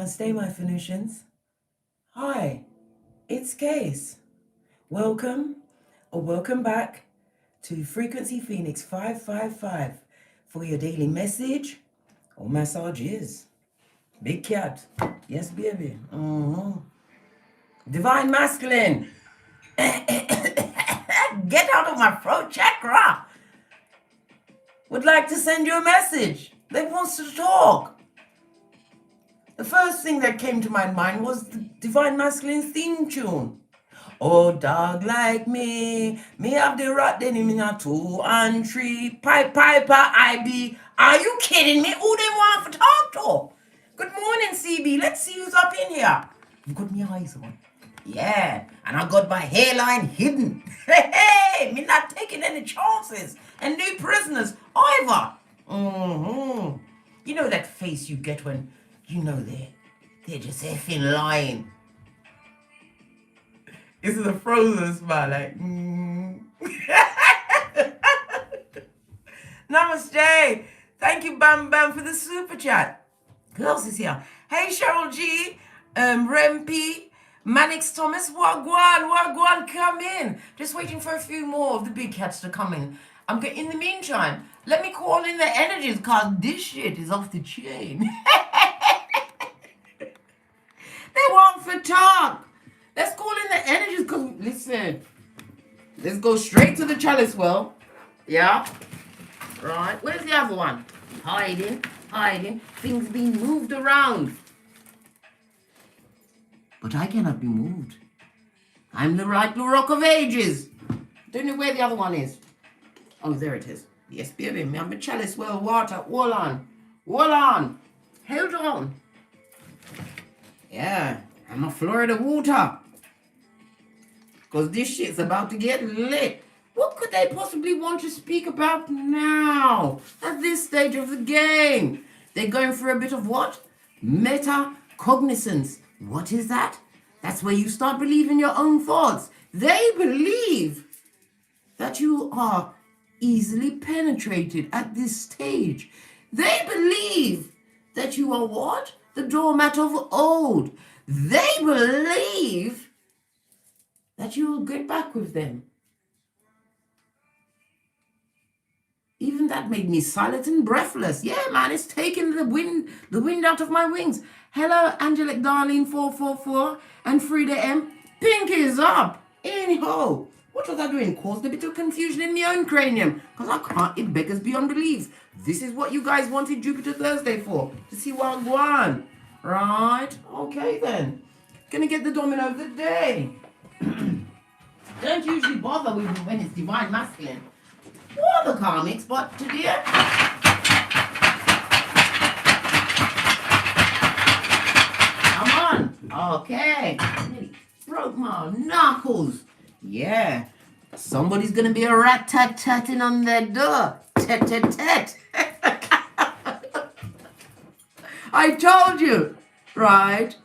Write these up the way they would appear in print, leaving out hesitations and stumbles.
Namaste, my Phoenicians. Hi, it's Case. Welcome or welcome back to Frequency Phoenix 555 for your daily message or massages. Big cat. Yes, baby. Divine Masculine. Get out of my throat chakra. Would like to send you a message. They wants to talk. The first thing that came to my mind was the Divine Masculine's theme tune. Oh, dog like me have the rat then in a 2 and 3. Piper, I be. Are you kidding me? Who they want to talk to? Good morning, CB. Let's see who's up in here. You've got my eyes on. Yeah, and I got my hairline hidden. Hey, me not taking any chances. And no prisoners either. You know that face you get when you know they're just effing lying. It's a frozen smile, like, Namaste. Thank you, Bam Bam, for the super chat. Who else is here? Hey, Cheryl G, Rempy, Manix Thomas, Wagwan, come in. Just waiting for a few more of the big cats to come in. In the meantime, let me call in the energies, cause this shit is off the chain. They want for talk. Let's call in the energies, because, listen, let's go straight to the chalice well. Yeah? Right. Where's the other one? Hiding. Things being moved around. But I cannot be moved. I'm the rock of ages. Don't know where the other one is. Oh, there it is. Yes, baby. I'm a chalice well water. Hold on. Hold on. Yeah. I'm a Florida water. Because this shit's about to get lit. What could they possibly want to speak about now? At this stage of the game. They're going for a bit of what? Metacognizance. What is that? That's where you start believing your own thoughts. They believe that you are easily penetrated at this stage. They believe that you are what? The doormat of old. They believe that you will get back with them. Even that made me silent and breathless. Yeah, man, it's taking the wind out of my wings. Hello, Angelic Darlene 444 and Frida M. Pink is up. Anyhow, what was I doing? Caused a bit of confusion in my own cranium. Because I can't, it beggars beyond belief. This is what you guys wanted Jupiter Thursday for. To see what go on. Right? Okay then. Gonna get the domino of the day. Don't usually bother with when it's Divine Masculine or the Karmics, but today come on. Okay. Nearly broke my knuckles. Yeah. Somebody's gonna be a rat-tat-tatting on their door. Tat-tat-tat. I told you, right?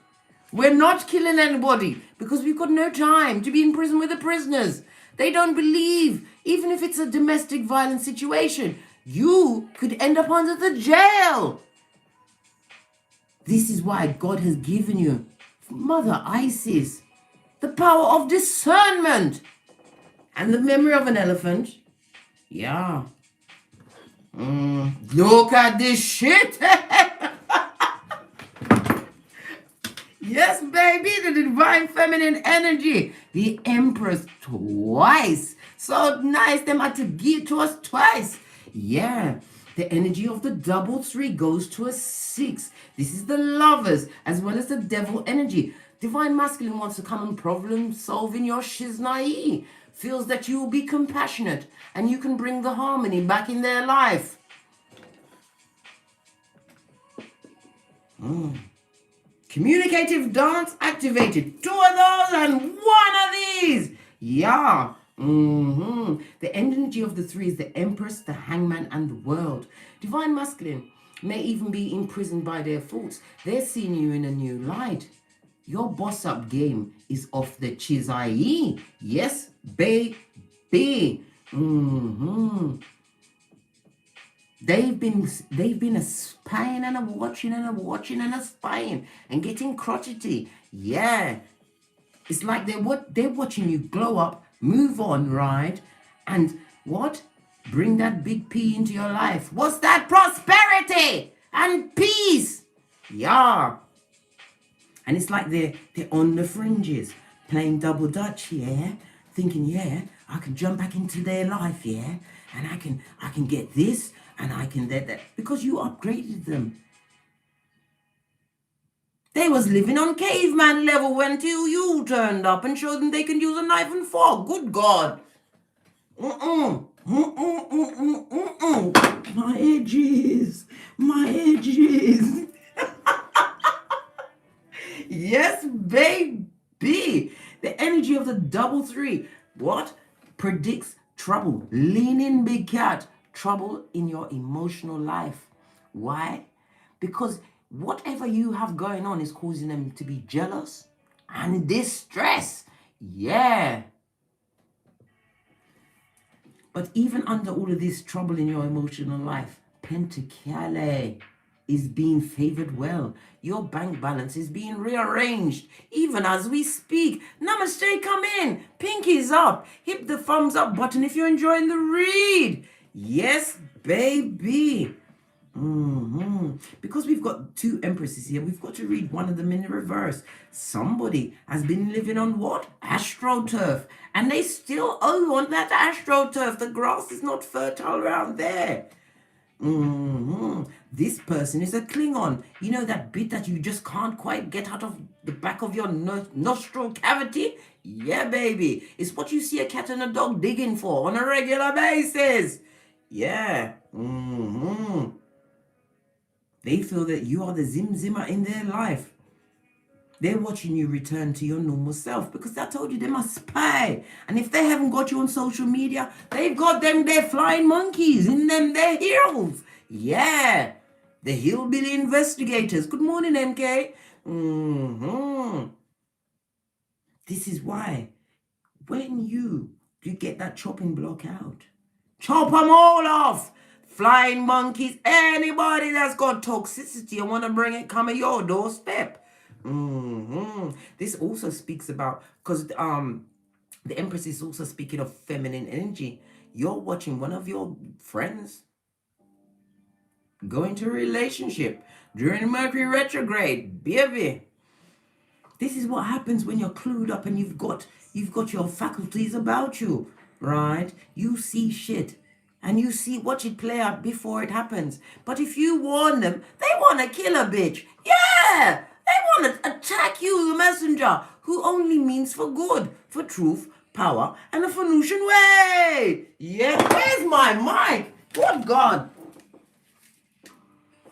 We're not killing anybody because we've got no time to be in prison with the prisoners. They don't believe, even if it's a domestic violence situation, you could end up under the jail. This is why God has given you, Mother Isis, the power of discernment and the memory of an elephant. Yeah. Look at this shit. Yes, baby, the divine feminine energy. The Empress twice. So nice, them had to give to us twice. Yeah, the energy of the double 3 goes to a 6. This is the Lovers as well as the Devil energy. Divine Masculine wants to come and problem solve in your shiznai. Feels that you will be compassionate and you can bring the harmony back in their life. Communicative dance activated. 2 of those and 1 of these. Yeah. The energy of the 3 is the Empress, the Hangman, and the World. Divine Masculine may even be imprisoned by their faults. They're seeing you in a new light. Your boss up game is off the chizai. Yes, baby. They've been a spying and a watching and a watching and a spying and getting crotchety. Yeah. It's like they're watching you glow up, move on, right? And what? Bring that big P into your life. What's that? Prosperity and peace. Yeah. And it's like they're on the fringes, playing double dutch, yeah, thinking, yeah, I can jump back into their life, yeah, and I can get this and I can get that because you upgraded them. They was living on caveman level until you turned up and showed them they can use a knife and fork. Good God. My edges. My edges. Yes, baby. The energy of the double three. What? Predicts trouble. Lean in, big cat. Trouble in your emotional life. Why? Because whatever you have going on is causing them to be jealous and distress. Yeah. But even under all of this trouble in your emotional life, Pentacale is being favored well. Your bank balance is being rearranged even as we speak. Namaste, come in. Pinkies up. Hit the thumbs up button if you're enjoying the read. Yes, baby. Because we've got two empresses here, we've got to read one of them in reverse. Somebody has been living on what? AstroTurf. And they still owe on that AstroTurf. The grass is not fertile around there. This person is a Klingon. You know that bit that you just can't quite get out of the back of your nostril cavity? Yeah, baby. It's what you see a cat and a dog digging for on a regular basis. Yeah. They feel that you are the zimmer in their life. They're watching you return to your normal self because I told you they must spy. And if they haven't got you on social media, they've got them, they're flying monkeys in them, their heels. Yeah. The hillbilly investigators. Good morning, MK. This is why when you get that chopping block out, chop them all off. Flying monkeys, anybody that's got toxicity and want to bring it come at your doorstep. This also speaks about, because the Empress is also speaking of feminine energy. You're watching one of your friends go into a relationship during Mercury retrograde, baby. This is what happens when you're clued up and you've got your faculties about you, right? You see shit. And you watch it play out before it happens. But if you warn them, they want to kill a bitch. Yeah! They want to attack you, the messenger, who only means for good, for truth, power, and a Phoenician way. Yeah, where's my mic? Good God.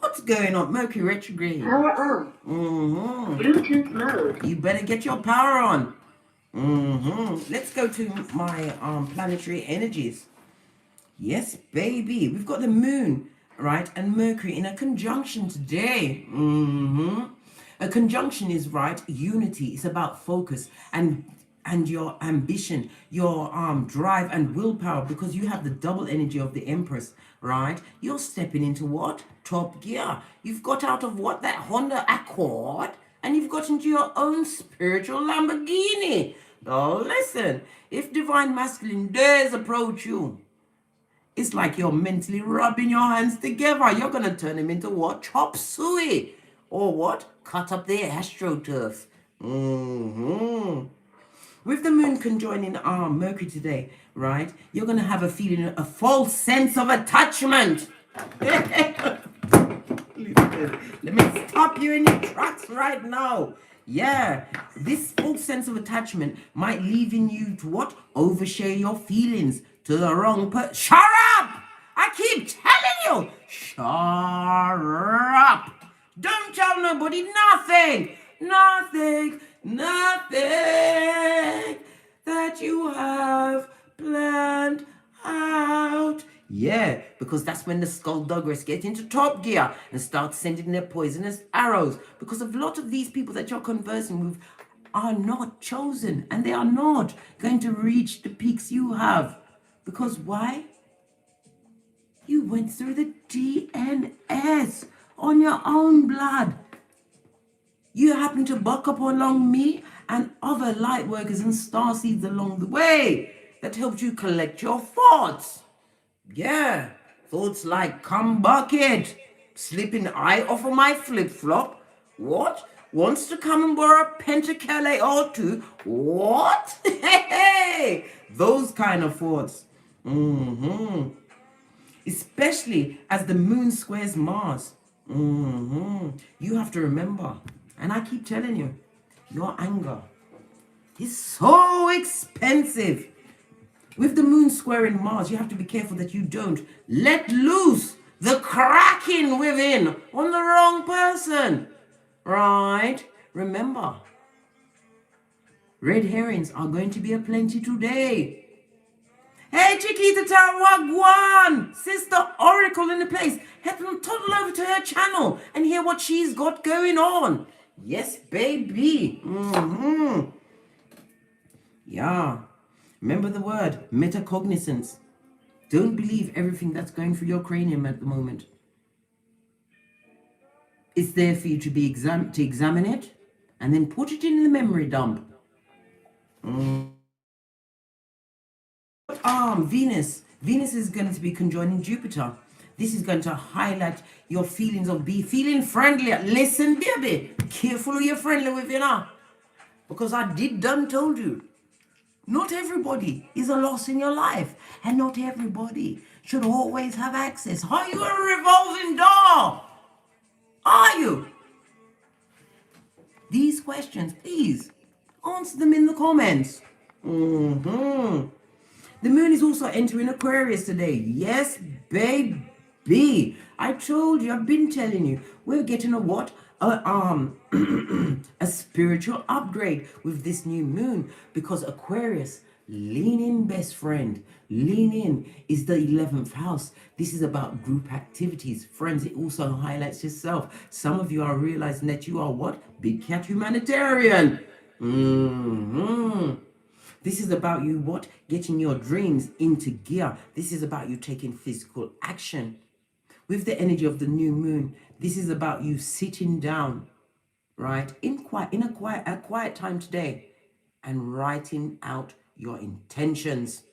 What's going on? Mercury retrograde. Power on. Bluetooth mode. You better get your power on. Let's go to my planetary energies. Yes, baby. We've got the moon, right, and Mercury in a conjunction today. A conjunction is, right, unity. It's about focus and your ambition, your drive and willpower, because you have the double energy of the Empress, right? You're stepping into what? Top gear. You've got out of what? That Honda Accord, and you've got into your own spiritual Lamborghini. Oh, listen, if divine masculine dares approach you, it's like you're mentally rubbing your hands together. You're going to turn him into what? Chop suey. Or what? Cut up the AstroTurf. With the moon conjoining Mercury today, right? You're going to have a feeling, a false sense of attachment. Let me stop you in your tracks right now. Yeah, this false sense of attachment might leave in you to what? Overshare your feelings to the wrong person. Shut up! I keep telling you, shut up. Don't tell nobody nothing that you have planned out. Yeah, because that's when the skullduggerous get into top gear and start sending their poisonous arrows. Because a lot of these people that you're conversing with are not chosen, and they are not going to reach the peaks you have. Because why? You went through the DNS on your own blood. You happen to buck up along me and other light workers and star seeds along the way that helped you collect your thoughts. Yeah, thoughts like, come bucket, slipping eye off of my flip-flop. What? Wants to come and borrow a pentacale or two? What? Hey, those kind of thoughts. Especially as the moon squares Mars. You have to remember, and I keep telling you, your anger is so expensive. With the moon squaring Mars, you have to be careful that you don't let loose the cracking within on the wrong person. Right? Remember, red herrings are going to be aplenty today. Hey, Chiquita Wagwan, Sister Oracle in the place. Head on toddle over to her channel and hear what she's got going on. Yes, baby. Yeah. Remember the word, metacognizance. Don't believe everything that's going through your cranium at the moment. It's there for you to be examine it and then put it in the memory dump. Venus. Venus is going to be conjoining Jupiter. This is going to highlight your feelings of feeling friendlier. Listen, baby, careful who you're friendly with, you know. Because I done told you. Not everybody is a loss in your life. And not everybody should always have access. Are you a revolving door? Are you? These questions, please, answer them in the comments. The moon is also entering Aquarius today. Yes, baby. I told you, I've been telling you, we're getting a what? A spiritual upgrade with this new moon, because Aquarius, lean in, best friend. Lean in is the 11th house. This is about group activities. Friends, it also highlights yourself. Some of you are realizing that you are what? Big cat humanitarian. This is about you what? Getting your dreams into gear. This is about you taking physical action. With the energy of the new moon, this is about you sitting down, right? A quiet time today and writing out your intentions.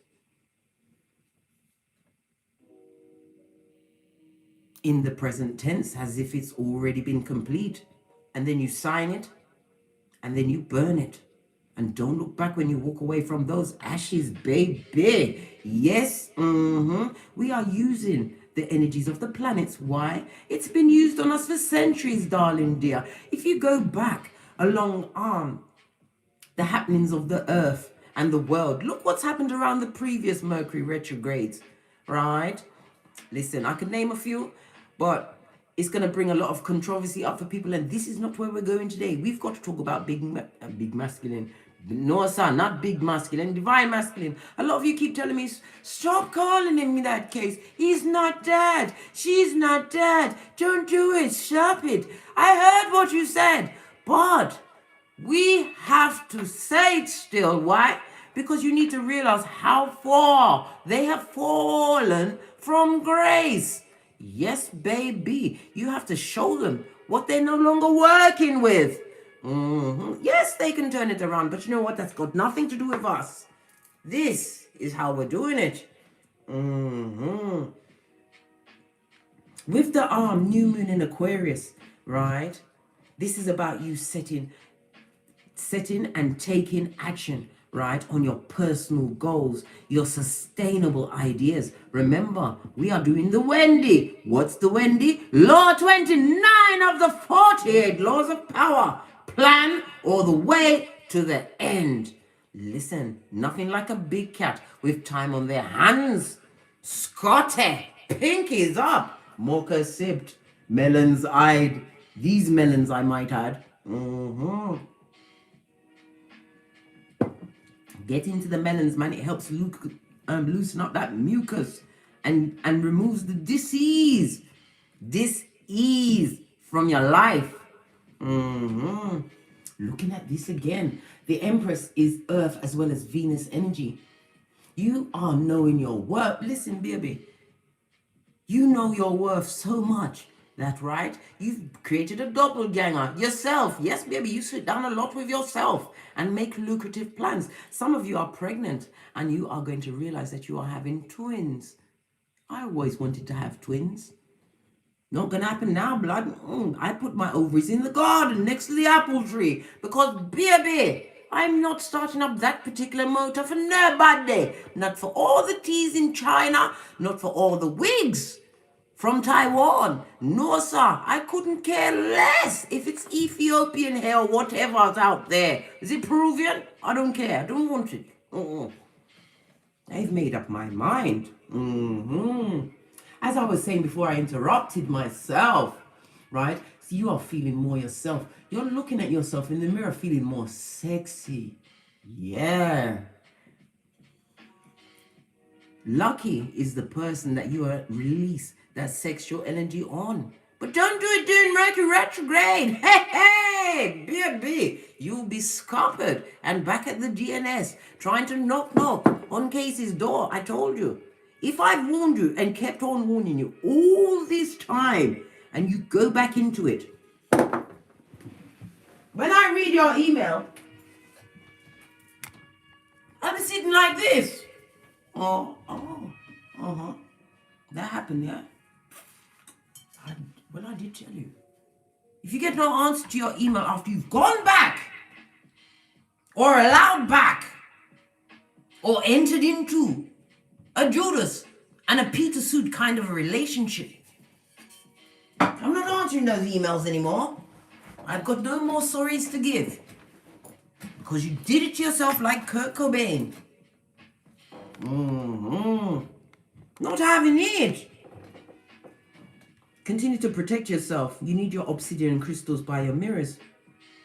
In the present tense, as if it's already been complete. And then you sign it and then you burn it. And don't look back when you walk away from those ashes, baby. Yes, we are using the energies of the planets. Why? It's been used on us for centuries, darling dear. If you go back along the happenings of the earth and the world, look what's happened around the previous Mercury retrogrades, right? Listen, I could name a few, but it's going to bring a lot of controversy up for people, and this is not where we're going today. We've got to talk about big masculine. No, sir, not big masculine, divine masculine. A lot of you keep telling me, stop calling him in that case. He's not dead. She's not dead. Don't do it. Stop it. I heard what you said, but we have to say it still. Why? Because you need to realize how far they have fallen from grace. Yes, baby. You have to show them what they're no longer working with. Yes, they can turn it around, but you know what? That's got nothing to do with us. This is how we're doing it. With the new moon in Aquarius, right? This is about you setting and taking action, right, on your personal goals, your sustainable ideas. Remember, we are doing the Wendy. What's the Wendy? Law 29 of the 48 laws of power. Plan all the way to the end. Listen, nothing like a big cat with time on their hands. Scotty, pinkies up. Mocha sipped, melons eyed. These melons, I might add. Get into the melons, man. It helps loosen up that mucus and removes the disease from your life. Looking at this again, the Empress is Earth as well as Venus energy. You are knowing your worth. Listen, baby, You know your worth so much. That's right. You've created a doppelganger yourself. Yes, baby, you sit down a lot with yourself and make lucrative plans. Some of you are pregnant and you are going to realize that you are having twins. I always wanted to have twins. Not gonna happen now, blood. I put my ovaries in the garden next to the apple tree because, baby, I'm not starting up that particular motor for nobody. Not for all the teas in China, not for all the wigs from Taiwan. No, sir, I couldn't care less if it's Ethiopian hair or whatever's out there. Is it Peruvian? I don't care. I don't want it. I've made up my mind. As I was saying before I interrupted myself, right? So you are feeling more yourself. You're looking at yourself in the mirror feeling more sexy. Yeah. Lucky is the person that you release that sexual energy on. But don't do it during Mercury retrograde. Hey, baby, you'll be scuppered and back at the DNS trying to knock on Casey's door. I told you. If I've warned you and kept on warning you all this time and you go back into it, when I read your email, I'll be sitting like this. That happened, yeah? I did tell you. If you get no answer to your email after you've gone back, or allowed back, or entered into a Judas and a Peter suit kind of a relationship, I'm not answering those emails anymore. I've got no more sorries to give. Because you did it to yourself like Kurt Cobain. Not having it. Continue to protect yourself. You need your obsidian crystals by your mirrors.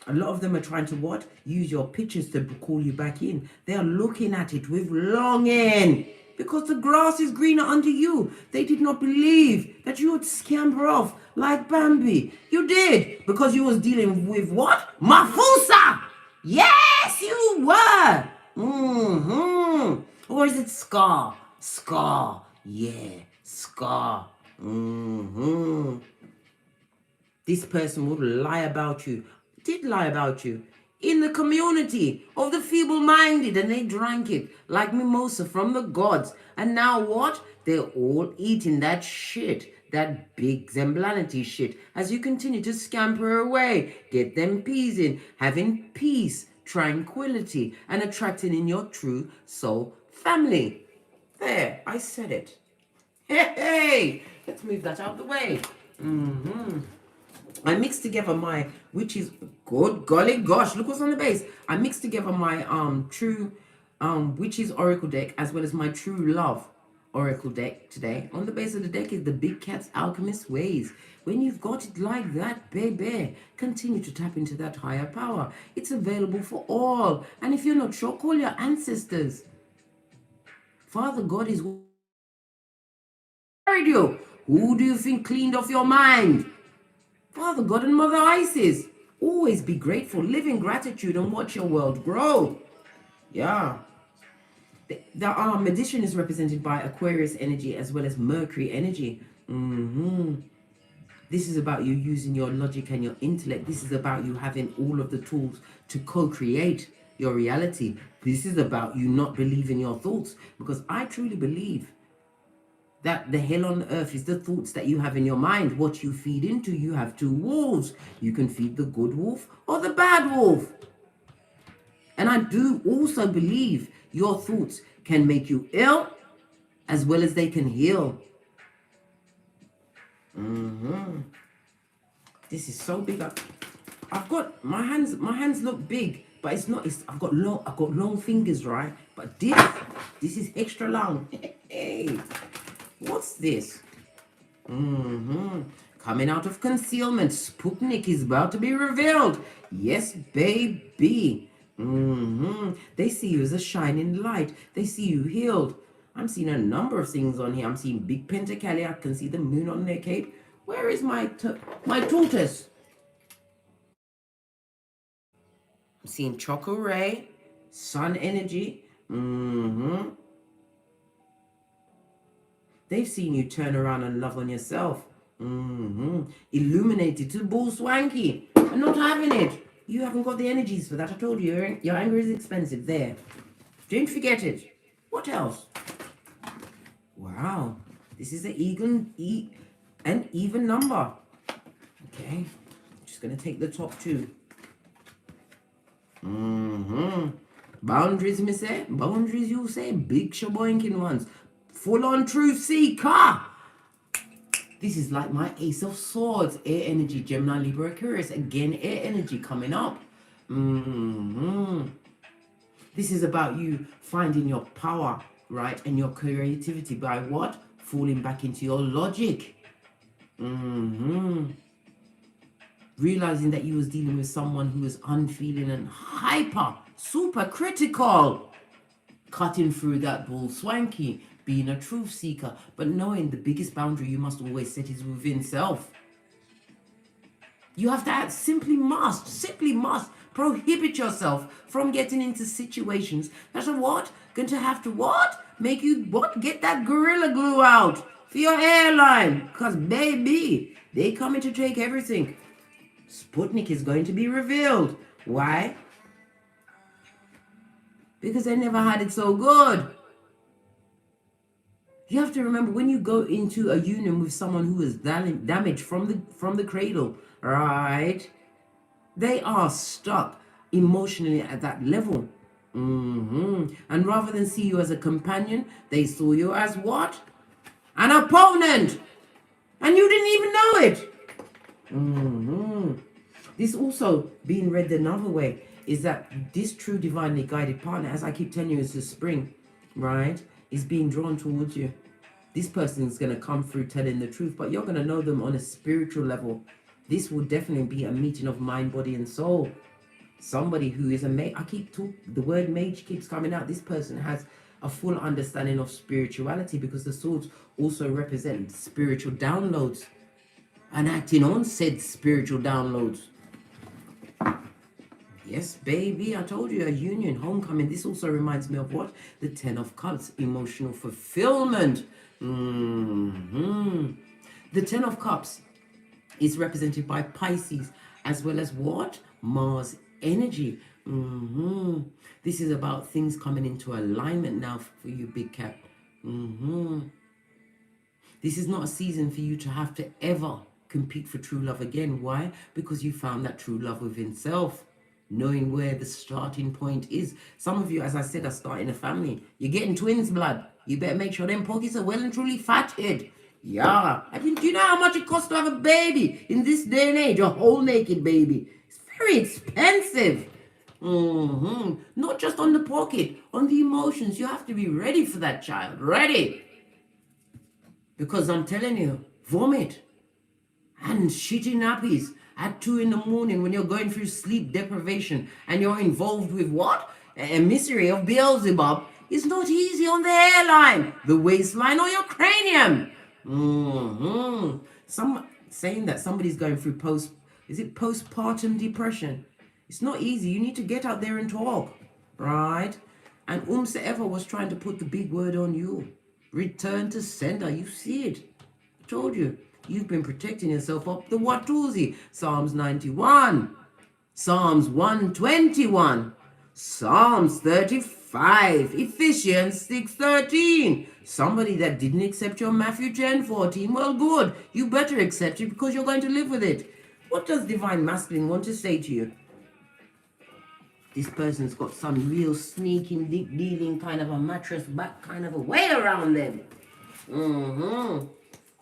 A lot of them are trying to what? Use your pictures to call you back in. They are looking at it with longing. Because the grass is greener under you. They did not believe that you would scamper off like Bambi. You did. Because you was dealing with what? Mafusa! Yes, you were. Or is it Scar? Scar. Yeah, Scar. This person would lie about you, did lie about you, in the community of the feeble-minded, and they drank it like mimosa from the gods. And now what? They're all eating that shit, that big Zemblanity shit, as you continue to scamper away, get them peas in, having peace, tranquility, and attracting in your true soul family. There, I said it. Hey, let's move that out of the way. I mixed together my, which is good golly gosh, look what's on the base. I mixed together my true witches oracle deck as well as my true love oracle deck today. On the base of the deck is the Big Cat's Alchemist Ways. When you've got it like that, baby, continue to tap into that higher power. It's available for all. And if you're not sure, call your ancestors. Father God is you. Who do you think cleaned off your mind? Father God and Mother Isis. Always be grateful, live in gratitude, and watch your world grow. Yeah. The magician is represented by Aquarius energy as well as Mercury energy. This is about you using your logic and your intellect. This is about you having all of the tools to co-create your reality. This is about you not believing your thoughts, because I truly believe that the hell on earth is the thoughts that you have in your mind. What you feed into, you have two wolves. You can feed the good wolf or the bad wolf. And I do also believe your thoughts can make you ill as well as they can heal. This is so big. I've got my hands look big, but it's not. I've got long fingers, right? But this is extra long. Hey. What's this? Coming out of concealment, Sputnik is about to be revealed. Yes, baby. They see you as a shining light. They see you healed. I'm seeing a number of things on here. I'm seeing big pentacali. I can see the moon on their cape. Where is my tortoise? I'm seeing Choco Ray, sun energy. They've seen you turn around and love on yourself. Illuminated to bull swanky and not having it. You haven't got the energies for that. I told you, your anger is expensive. There. Don't forget it. What else? Wow. This is an even number. Okay. Just going to take the top two. Boundaries, me say. Boundaries, you say. Big shaboinking ones. Full-on truth seeker. This is like my Ace of Swords. Air energy, Gemini, Libra, Aquarius. Again, air energy coming up. This is about you finding your power, right? And your creativity by what? Falling back into your logic. Realizing that you was dealing with someone who is unfeeling and hyper, super critical. Cutting through that bull swanky. Being a truth seeker, but knowing the biggest boundary you must always set is within self. You have to simply must prohibit yourself from getting into situations that are what? Going to have to what? Make you what? Get that Gorilla Glue out for your hairline. Because baby, they coming to take everything. Sputnik is going to be revealed. Why? Because they never had it so good. You have to remember, when you go into a union with someone who is damaged from the cradle, right? They are stuck emotionally at that level. And rather than see you as a companion, they saw you as what? An opponent. And you didn't even know it. This also being read another way is that this true divinely guided partner, as I keep telling you, is the spring, right? Is being drawn towards you. This person is going to come through telling the truth, but you're going to know them on a spiritual level. This will definitely be a meeting of mind, body, and soul. Somebody who is a mage. The word mage keeps coming out. This person has a full understanding of spirituality, because the swords also represent spiritual downloads and acting on said spiritual downloads. Yes, baby, I told you, a union, homecoming. This also reminds me of what? The Ten of Cups, emotional fulfillment. The Ten of Cups is represented by Pisces, as well as what? Mars energy. This is about things coming into alignment now for you, big cat. This is not a season for you to have to ever compete for true love again. Why? Because you found that true love within self. Knowing where the starting point is. Some of you, as I said, are starting a family. You're getting twins blood. You better make sure them pockets are well and truly fatted. Yeah. I mean, do you know how much it costs to have a baby in this day and age? A whole naked baby. It's very expensive. Not just on the pocket, on the emotions. You have to be ready for that child. Ready. Because I'm telling you, vomit and shitty nappies at 2 in the morning when you're going through sleep deprivation and you're involved with what? A misery of Beelzebub is not easy on the hairline, the waistline, or your cranium. Some saying that somebody's going through postpartum depression. It's not easy. You need to get out there and talk, right? And whomsoever was trying to put the big word on you, return to sender. You see it. I told you. You've been protecting yourself up the Watusi. Psalms 91, Psalms 121, Psalms 35, Ephesians 6:13. Somebody that didn't accept your Matthew 10:14, well, good. You better accept it, because you're going to live with it. What does Divine Masculine want to say to you? This person's got some real sneaking, dealing kind of a mattress back kind of a way around them.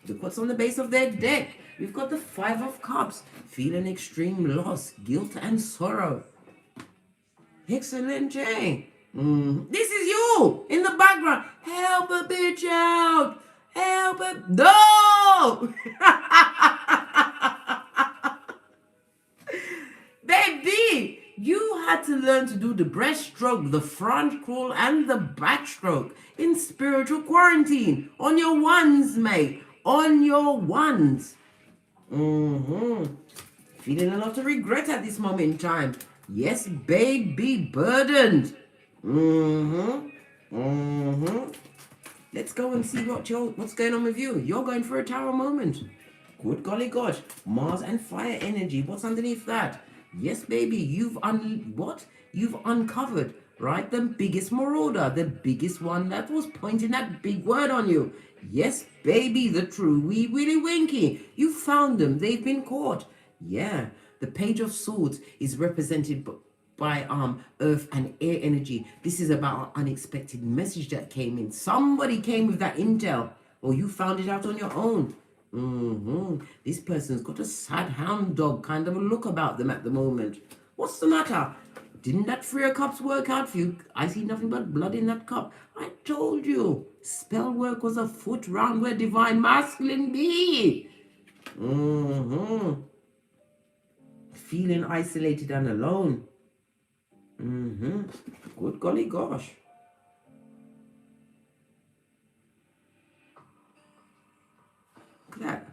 Look what's on the base of their deck. We've got the Five of Cups. Feeling extreme loss, guilt, and sorrow. Excellent, Jay. This is you in the background. Help a bitch out. Help a... No! Baby, you had to learn to do the breaststroke, the front crawl, and the backstroke in spiritual quarantine. On your ones, mate. On your ones. Feeling a lot of regret at this moment in time. Yes, baby, burdened. Let's go and see what's going on with you. You're going for a tarot moment. Good golly gosh. Mars and fire energy. What's underneath that? Yes, baby. You've uncovered, right? The biggest marauder, the biggest one that was pointing that big word on you. Yes, baby, the true wee willy winky. You found them. They've been caught. Yeah. The Page of Swords is represented by earth and air energy. This is about an unexpected message that came in. Somebody came with that intel, or you found it out on your own. This person's got a sad hound dog kind of a look about them at the moment. What's the matter? Didn't that 3 of Cups work out for you? I see nothing but blood in that cup. I told you. Spell work was afoot round where divine masculine be. Feeling isolated and alone. Good golly gosh. Look at that.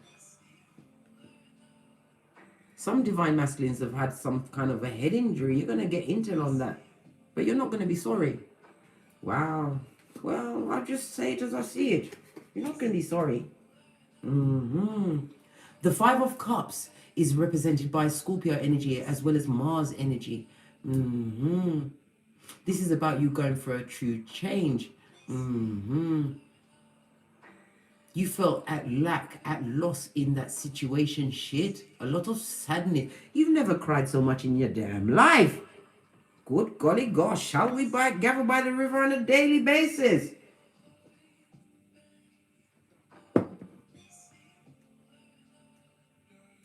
Some divine masculines have had some kind of a head injury. You're going to get intel on that. But you're not going to be sorry. Wow. Well, I'll just say it as I see it. You're not going to be sorry. The 5 of Cups is represented by Scorpio energy as well as Mars energy. This is about you going for a true change. You felt at loss in that situation shit. A lot of sadness. You've never cried so much in your damn life. Good golly gosh, shall we gather by the river on a daily basis?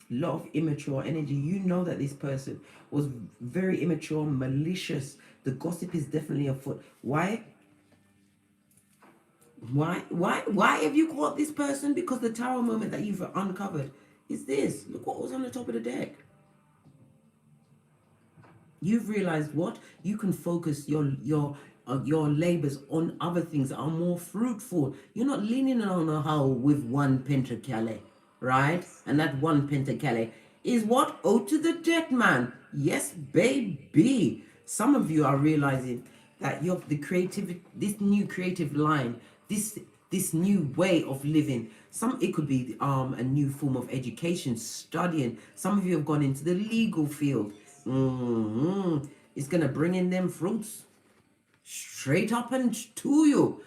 Lot of immature energy. You know that this person was very immature, malicious. The gossip is definitely afoot. Why? Why have you caught this person? Because the tarot moment that you've uncovered is this. Look what was on the top of the deck. You've realized what? You can focus your labors on other things that are more fruitful. You're not leaning on a hoe with 1 pentacle, right? And that 1 pentacle is what? Ode to the dead man. Yes, baby. Some of you are realizing that you're this new creative line, this new way of living. It could be a new form of education, studying. Some of you have gone into the legal field. It's gonna bring in them fruits straight up and to you.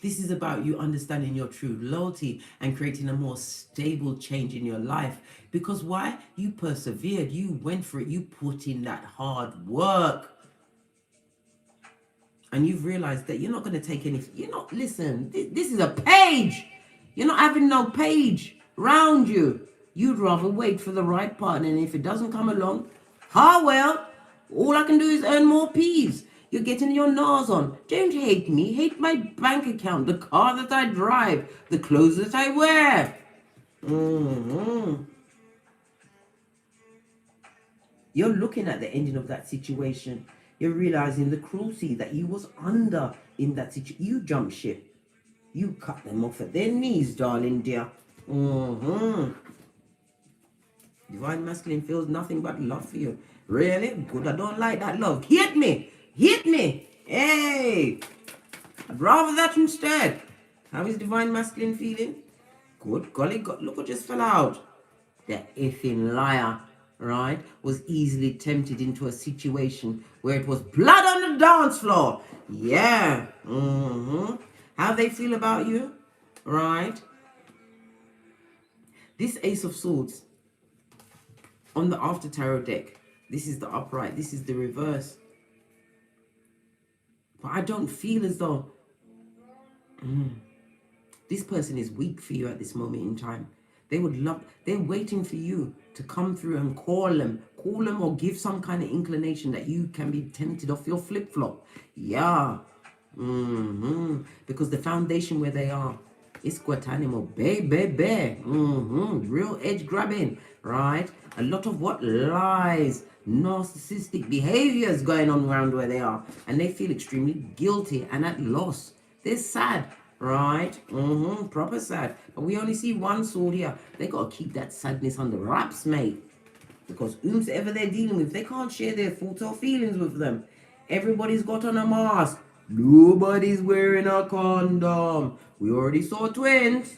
This is about you understanding your true loyalty and creating a more stable change in your life. Because why? You persevered. You went for it. You put in that hard work. And you've realized that you're not going to take anything. Listen, this is a page. You're not having no page round you. You'd rather wait for the right partner. And if it doesn't come along, well, all I can do is earn more peas. You're getting your nose on. Don't hate me. Hate my bank account, the car that I drive, the clothes that I wear. You're looking at the ending of that situation. You're realizing the cruelty that you was under in that situation. You jump ship. You cut them off at their knees, darling dear. Divine masculine feels nothing but love for you. Really? Good. I don't like that love. Hit me. Hit me. Hey. I'd rather that instead. How is divine masculine feeling? Good golly God. Look what just fell out. The effing liar, right, was easily tempted into a situation where it was blood on the dance floor. Yeah. How they feel about you, right? This Ace of Swords on the After Tarot deck. This is the upright. This is the reverse. But I don't feel as though this person is weak for you at this moment in time. They're waiting for you to come through and call them or give some kind of inclination that you can be tempted off your flip-flop. Yeah. Because the foundation where they are is Guantanamo Bay. Real edge grabbing, right? A lot of what? Lies, narcissistic behaviors going on around where they are. And they feel extremely guilty and at loss. They're sad, right? Proper sad. But we only see one sword here. They got to keep that sadness under wraps, mate. Because whomsoever they're dealing with, they can't share their thoughts or feelings with them. Everybody's got on a mask. Nobody's wearing a condom. We already saw twins.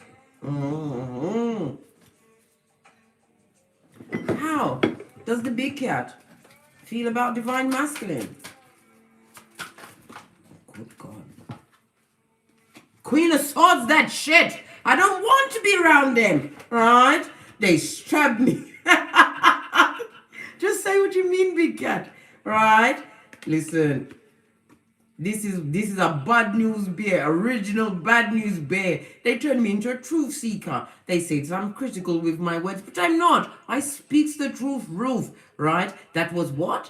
How does the big cat feel about divine masculine? Good God. Queen of Swords, that shit. I don't want to be around them. Right? They stabbed me. Just say what you mean, big cat. Right? Listen. This is a bad news bear, original bad news bear. They turned me into a truth seeker. They say I'm critical with my words, but I'm not. I speaks the truth, Ruth. Right? That was what?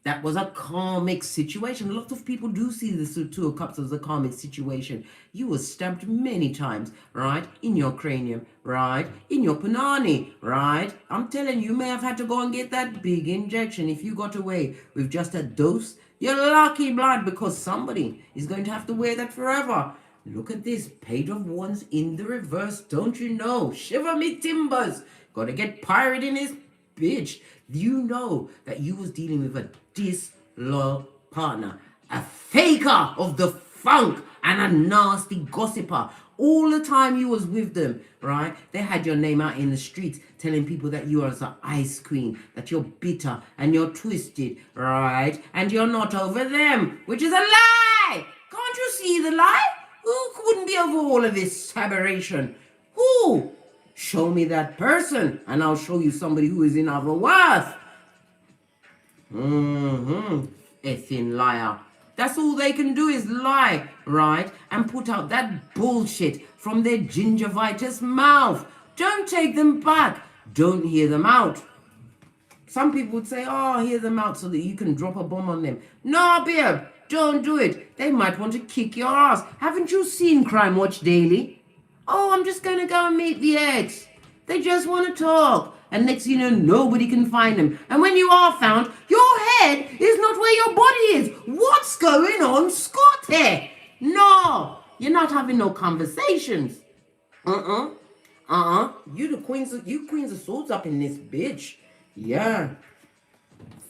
That was a karmic situation. Lots of people do see the Two of Cups as a karmic situation. You were stabbed many times, right? In your cranium, right? In your punani, right? I'm telling you, you may have had to go and get that big injection if you got away with just a dose. You're lucky, blood, because somebody is going to have to wear that forever. Look at this, Page of Wands in the reverse. Don't you know? Shiver me timbers. Gotta get pirate in his bitch. You know that you was dealing with a disloyal partner, a faker of the funk, and a nasty gossiper. All the time you was with them, right? They had your name out in the streets telling people that you are an ice queen, that you're bitter and you're twisted, right? And you're not over them, which is a lie. Can't you see the lie? Who wouldn't be over all of this aberration? Who? Show me that person, and I'll show you somebody who is in other worth. Effing liar. That's all they can do is lie, right? And put out that bullshit from their gingivitis mouth. Don't take them back. Don't hear them out. Some people would say, oh, hear them out so that you can drop a bomb on them. No, babe, don't do it. They might want to kick your ass. Haven't you seen Crime Watch Daily? Oh, I'm just going to go and meet the ex. They just want to talk. And next thing you know, nobody can find them. And when you are found, your head is not where your body is. What's going on, Scotty? No, you're not having no conversations. You queens of swords up in this bitch. Yeah.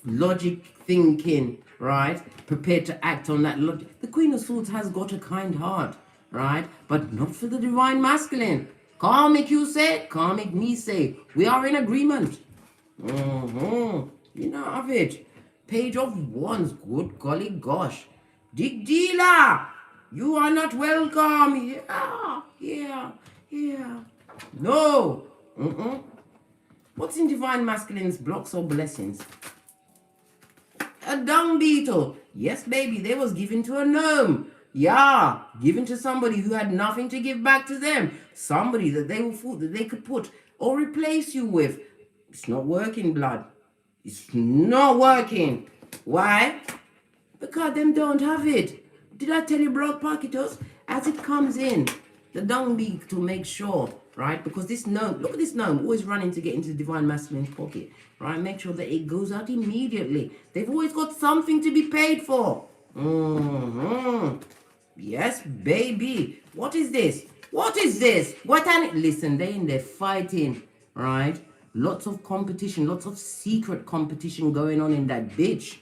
Logic thinking, right? Prepared to act on that logic. The Queen of Swords has got a kind heart, right? But not for the divine masculine. Karmic, you say, karmic, me say. We are in agreement. You know of it. Page of Wands, good golly gosh. Dig dealer, you are not welcome. Yeah. No. What's in divine masculine's blocks or blessings? A dung beetle. Yes, baby, they was given to a gnome. Yeah, given to somebody who had nothing to give back to them. Somebody that they thought that they could put or replace you with. It's not working, blood. It's not working. Why? Because them don't have it. Did I tell you, blood pocketos? As it comes in, the dung beetle makes sure, right? Because this gnome, look at this gnome, always running to get into the divine masculine's pocket, right? Make sure that it goes out immediately. They've always got something to be paid for. Yes, baby. What is this? What is this? Listen, they in there fighting, right? Lots of competition, lots of secret competition going on in that bitch.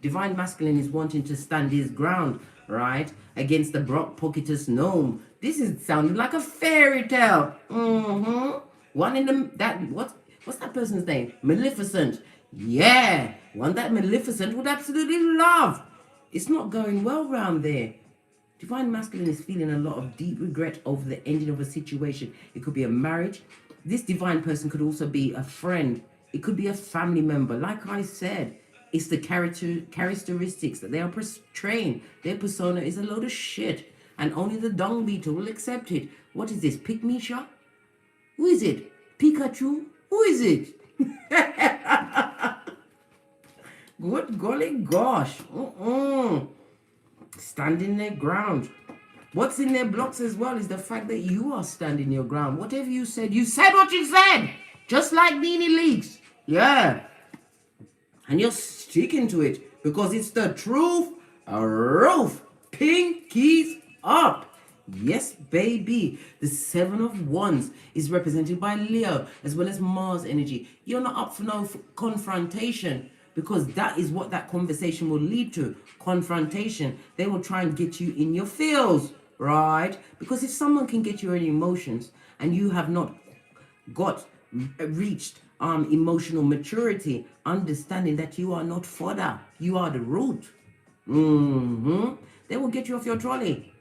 Divine masculine is wanting to stand his ground, right? Against the Brock Pocketus gnome. This is sounding like a fairy tale. One in what's that person's name? Maleficent. Yeah, one that Maleficent would absolutely love. It's not going well round there. Divine masculine is feeling a lot of deep regret over the ending of a situation. It could be a marriage. This divine person could also be a friend. It could be a family member. Like I said, it's the characteristics that they are portraying. Their persona is a load of shit. And only the dung beetle will accept it. What is this? Pikmisha? Who is it? Pikachu? Who is it? Good golly gosh. Standing their ground. What's in their blocks as well is the fact that you are standing your ground. Whatever you said what you said. Just like Nene Leaks. Yeah. And you're sticking to it because it's the truth. A roof. Pinkies up. Yes, baby. The Seven of Wands is represented by Leo as well as Mars energy. You're not up for no confrontation, because that is what that conversation will lead to. Confrontation. They will try and get you in your feels, right? Because if someone can get your emotions and you have not reached emotional maturity, understanding that you are not fodder, you are the root. They will get you off your trolley,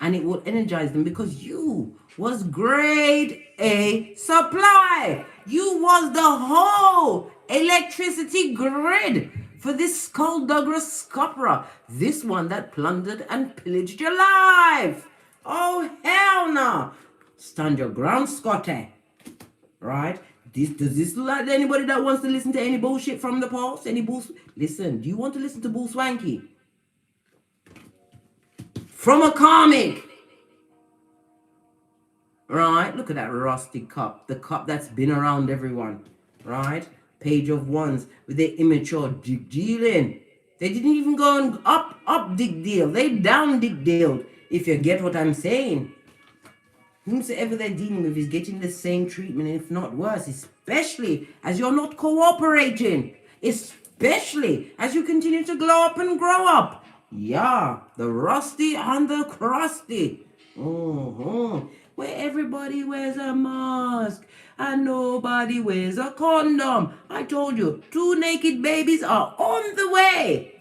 and it will energize them, because you was grade A supply. You was the whole electricity grid for this Skullduggerous Scupperer, this one that plundered and pillaged your life. Oh, hell no. Stand your ground, Scotty. Right? Does this look like anybody that wants to listen to any bullshit from the past? Any bull? Listen, do you want to listen to Bull Swanky? From a Karmic. Right? Look at that rusty cup. The cup that's been around everyone. Right? Page of Wands with their immature dig dealing. They didn't even go and up dig deal. They down dig dealed. If you get what I'm saying. Whomsoever they're dealing with is getting the same treatment, if not worse, especially as you're not cooperating, especially as you continue to glow up and grow up. Yeah, the rusty and the crusty. Where everybody wears a mask and nobody wears a condom. I told you, 2 naked babies are on the way.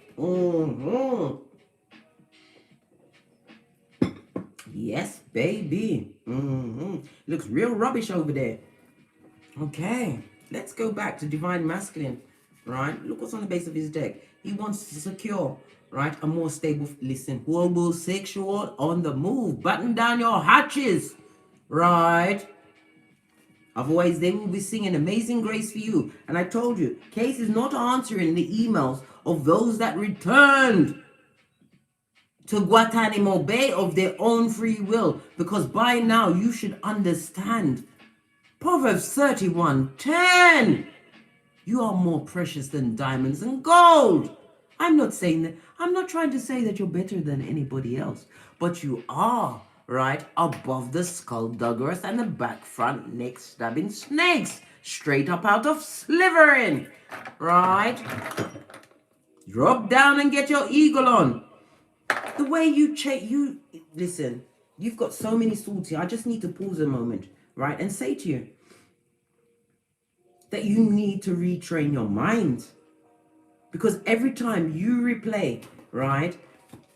Yes, baby. Looks real rubbish over there. Okay, let's go back to Divine Masculine. Right? Look what's on the base of his deck. He wants to secure, right, a more stable, listen, homosexual on the move. Button down your hatches. Right? Otherwise, they will be singing Amazing Grace for you. And I told you, Case is not answering the emails of those that returned to Guantanamo Bay of their own free will, because by now you should understand Proverbs 31:10. You are more precious than diamonds and gold. I'm not saying that. I'm not trying to say that you're better than anybody else, but you are right above the skullduggerous and the back front neck stabbing snakes straight up out of Slytherin. Right? Drop down and get your eagle on. The way you listen, you've got so many swords here. I just need to pause a moment, right, and say to you that you need to retrain your mind, because every time you replay, right,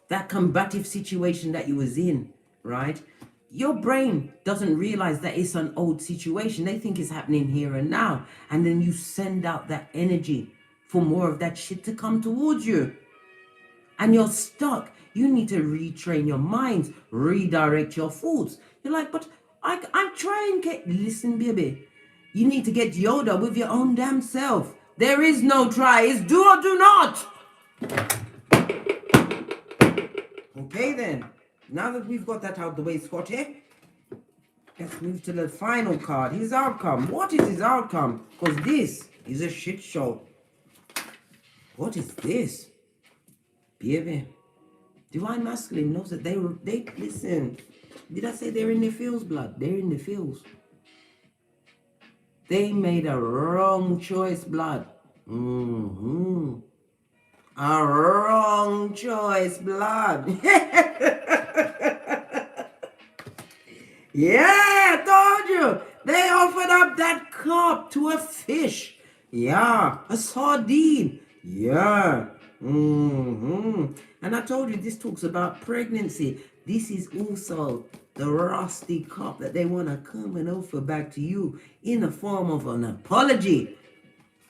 that combative situation that you was in, right, your brain doesn't realize that it's an old situation. They think it's happening here and now, and then you send out that energy for more of that shit to come towards you, and you're stuck. You need to retrain your minds, redirect your thoughts. You're like, but I'm trying to listen, baby. You need to get Yoda with your own damn self. There is no try. It's do or do not. Okay then. Now that we've got that out of the way, Scotty, let's move to the final card. His outcome. What is his outcome? Because this is a shit show. What is this? Baby. Divine Masculine knows that they listen. Did I say they're in their feels, blood? They're in their feels. They made a wrong choice, blood. A wrong choice, blood. Yeah, I told you. They offered up that cup to a fish. Yeah, a sardine. Yeah. And I told you this talks about pregnancy. This is also the rusty cup that they want to come and offer back to you in the form of an apology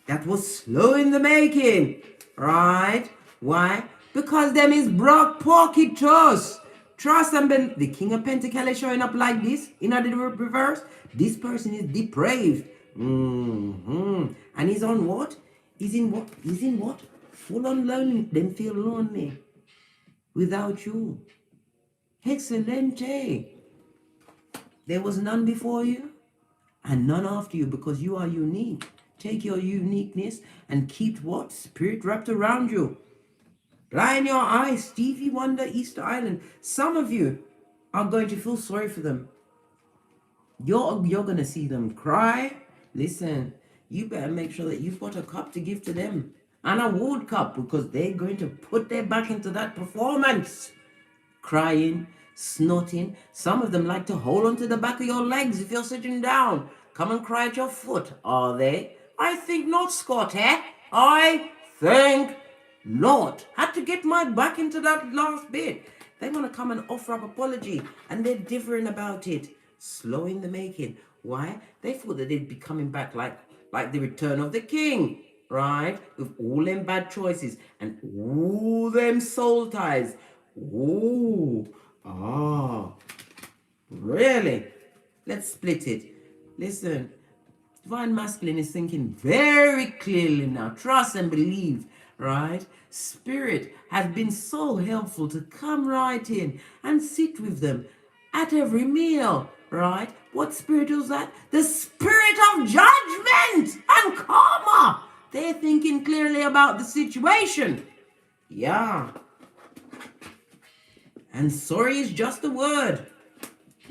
that was slow in the making, right? Why? Because them is broke pocket toss. Trust and Ben, the King of Pentacles is showing up like this in the reverse. This person is depraved. And he's on what? He's in what? He's in what? Full on lonely. Them feel lonely without you. Excelente. There was none before you and none after you, because you are unique. Take your uniqueness and keep what? Spirit wrapped around you. Blind your eyes, Stevie Wonder, Easter Island. Some of you are going to feel sorry for them. You're going to see them cry. Listen, you better make sure that you've got a cup to give to them. An award cup, because they're going to put their back into that performance. Crying, snorting. Some of them like to hold onto the back of your legs if you're sitting down. Come and cry at your foot, are they? I think not, Scott, eh? I think not. Had to get my back into that last bit. They want to come and offer up apology, and they're differing about it. Slow in the making. Why? They thought that they'd be coming back like the return of the king, right? With all them bad choices and all them soul ties. Ooh, really? Let's split it. Listen, Divine Masculine is thinking very clearly now. Trust and believe, right? Spirit has been so helpful to come right in and sit with them at every meal, right? What spirit was that? The spirit of judgment and karma. They're thinking clearly about the situation. Yeah. And sorry is just a word,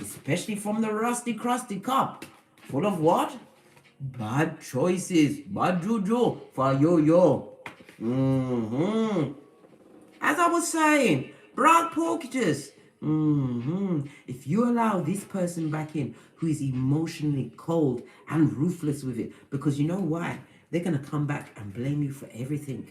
especially from the rusty, crusty cup. Full of what? Bad choices, bad juju, for yo-yo. As I was saying, Brad Porkitus. If you allow this person back in who is emotionally cold and ruthless with it, because you know why? They're going to come back and blame you for everything.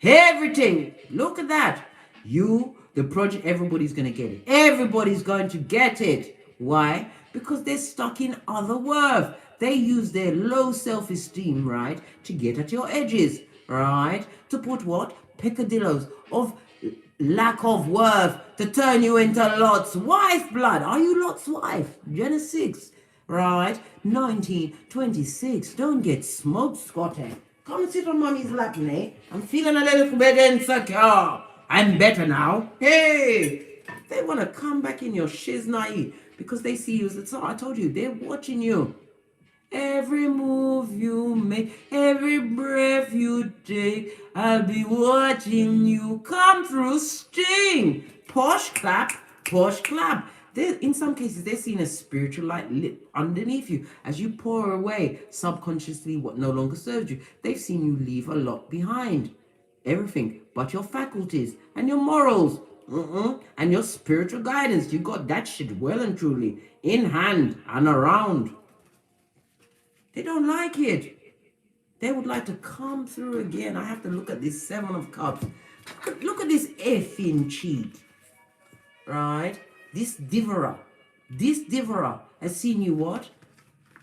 Everything. Look at that. You, the project, everybody's going to get it. Everybody's going to get it. Why? Because they're stuck in other worth. They use their low self-esteem, right, to get at your edges, right? To put what? Peccadillos of lack of worth to turn you into Lot's wife, blood. Are you Lot's wife? Genesis, right? 1926. Don't get smoked, Scotty. Come sit on mommy's lap, Nate. I'm feeling a little bit insecure. I'm better now. Hey! They want to come back in your shiznai because they see you as the I told you, they're watching you. Every move you make, every breath you take, I'll be watching you come through sting. Posh clap, posh clap. In some cases, they're seeing a spiritual light lit underneath you as you pour away subconsciously what no longer serves you. They've seen you leave a lot behind. Everything but your faculties and your morals and your spiritual guidance. You got that shit well and truly in hand and around. They don't like it. They would like to come through again. I have to look at this 7 of Cups. Look at this effing cheat. Right? This Divera has seen you what?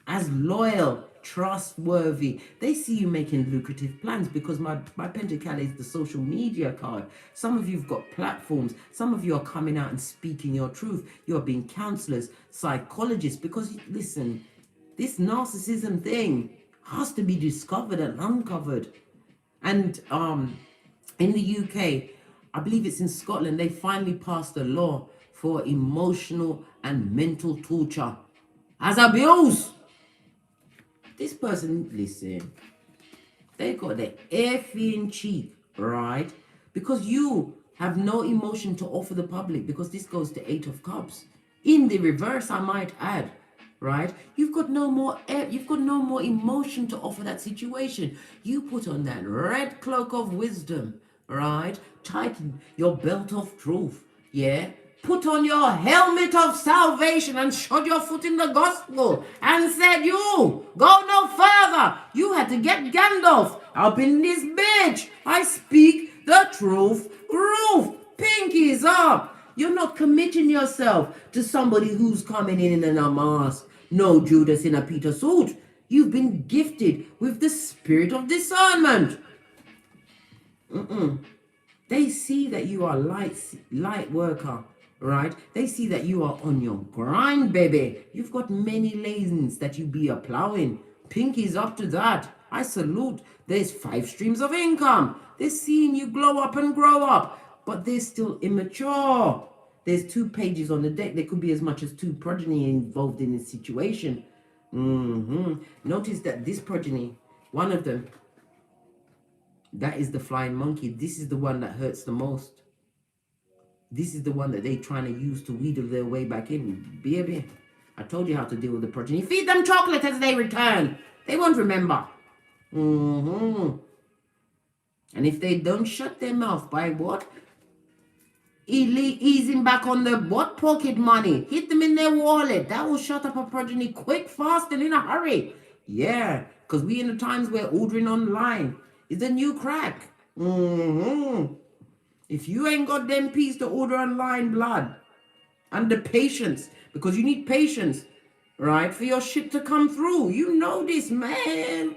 As loyal, trustworthy. They see you making lucrative plans because my Pentacle is the social media card. Some of you've got platforms. Some of you are coming out and speaking your truth. You're being counselors, psychologists, because listen, this narcissism thing has to be discovered and uncovered. And in the UK, I believe it's in Scotland, they finally passed a law for emotional and mental torture as abuse. This person, listen, they got the effing cheek, right? Because you have no emotion to offer the public, because this goes to 8 of Cups. In the reverse, I might add, right? You've got no more emotion to offer that situation. You put on that red cloak of wisdom, right? Tighten your belt of truth, yeah? Put on your helmet of salvation and shod your foot in the gospel and said, you go no further. You had to get Gandalf up in this bitch. I speak the truth. Roof, pinkies up. You're not committing yourself to somebody who's coming in a mask. No Judas in a Peter suit. You've been gifted with the spirit of discernment. They see that you are light worker, right? They see that you are on your grind, baby. You've got many lanes that you be plowing. Pinky's up to that. I salute. There's 5 streams of income. They're seeing you glow up and grow up, but they're still immature. There's 2 pages on the deck. There could be as much as 2 progeny involved in this situation. Notice that this progeny, one of them, That is the flying monkey. This is the one that hurts the most. This is the one that they're trying to use to wheedle their way back in. Baby, I told you how to deal with the progeny. Feed them chocolate as they return. They won't remember. And if they don't shut their mouth by what? Easing back on the what? Pocket money. Hit them in their wallet. That will shut up a progeny quick, fast, and in a hurry. Yeah, because we in the times where ordering online is the new crack. If you ain't got them peas to order online, blood, and the patience, because you need patience, right, for your shit to come through. You know this, man.